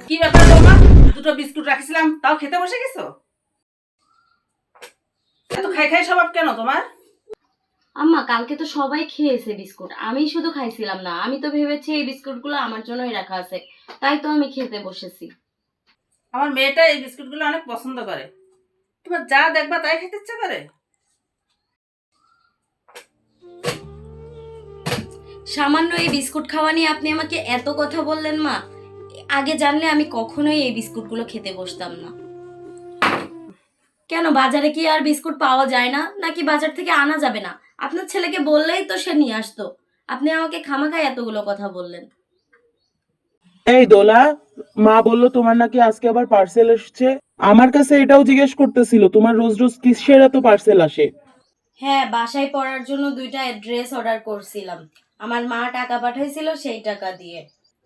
কি ব্যাপার বৌমা, দুটো বিস্কুট রাখছিলাম তাও খেতে বসে গেছো? এত খাই খাই স্বভাব কেন তোমার? আম্মা, কালকে তো সবাই খেয়েছে বিস্কুট, আমি শুধু খাইছিলাম না। আমি তো ভেবেছি এই বিস্কুটগুলো আমার জন্যই রাখা আছে, তাই তো আমি খেতে বসেছি। আমার মেয়েটা এই বিস্কুটগুলো অনেক পছন্দ করে। তোমার যা দেখবা তাই খেতে ইচ্ছে করে। সামান্য এই বিস্কুট খাওয়া নিয়ে আপনি আমাকে এত কথা বললেন মা। আগে জানলে আমি কখনোই এই বিস্কুটগুলো খেতে বসতাম না। কেন, বাজারে কি আর বিস্কুট পাওয়া যায় না, নাকি বাজার থেকে আনা যাবে না? আপনার ছেলেকে বললেই তো সে নিয়ে আসতো। আপনি আমাকে খামাখায় এতগুলো কথা বললেন। এই দোলা, মা বললো তোমার নাকি আজকে আবার পার্সেল এসেছে। আমার কাছে এটাও জিজ্ঞেস করতেছিল তোমার রোজ রোজ কিসের এত পার্সেল আসে। হ্যাঁ, বাসায় পরার জন্য দুইটা ড্রেস অর্ডার করছিলাম। আমার মা টাকা পাঠাইছিল, সেই টাকা দিয়ে।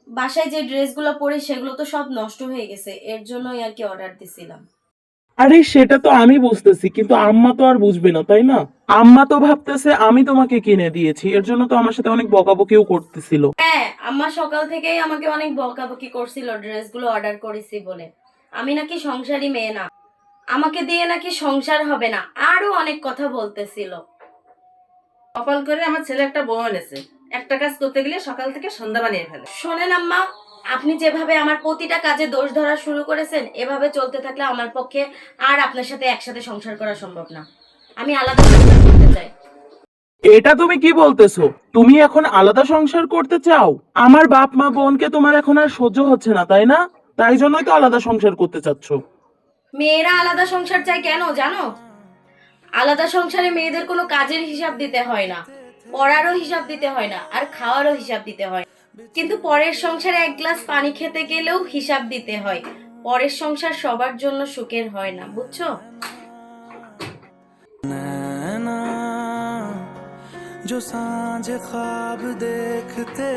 বাসায় যে ড্রেসগুলো পরি সেগুলো তো সব নষ্ট হয়ে গেছে, এর জন্যই আর কি অর্ডার দিছিলাম। আরে সেটা তো আমি বুঝতেছি, কিন্তু আম্মা তো আর বুঝবে না, তাই না? আম্মা তো ভাবতেছে আমি তোমাকে কিনে দিয়েছি, এর জন্য তো আমার সাথে অনেক বকাবকিও করতেছিল। হ্যাঁ, আম্মা সকাল থেকেই আমাকে অনেক বকাবকি করছিল ড্রেসগুলো অর্ডার করেছি বলে। আমি নাকি সংসারী মেয়ে না, আমাকে দিয়ে নাকি সংসার হবে না, আরো অনেক কথা বলতেছিল। কপাল করে আমার ছেলে একটা বউ এনেছে, একটা কাজ করতে গেলে সকাল থেকে সন্ধ্যা বানিয়ে ফেলে। শোনেন আম্মা, আপনি যেভাবে আমার প্রতিটা কাজে দোষ ধরা শুরু করেছেন, এভাবে চলতে থাকলে আমার পক্ষে আর আপনার সাথে একসাথে সংসার করা সম্ভব না। আমি আলাদা সংসার করতে চাই। এটা তুমি কি বলতেছো? তুমি এখন আলাদা সংসার করতে চাও? আমার বাপ মা বোনকে তোমার এখন আর সহ্য হচ্ছে না, তাই না? তাই জন্যই তো আলাদা সংসার করতে চাচ্ছো। মেয়েরা আলাদা সংসার চায় কেন জানো? আলাদা সংসারে মেয়েদের কোনো কাজের হিসাব দিতে হয় না, পড়ারও হিসাব দিতে হয় না, আর খাওয়ারও হিসাব দিতে হয়। কিন্তু পরের সংসারে এক গ্লাস পানি খেতে গেলেও হিসাব দিতে হয়। পরের সংসার সবার জন্য সুখের হয় না, বুঝছো? जो सांझ ख्वाब देखते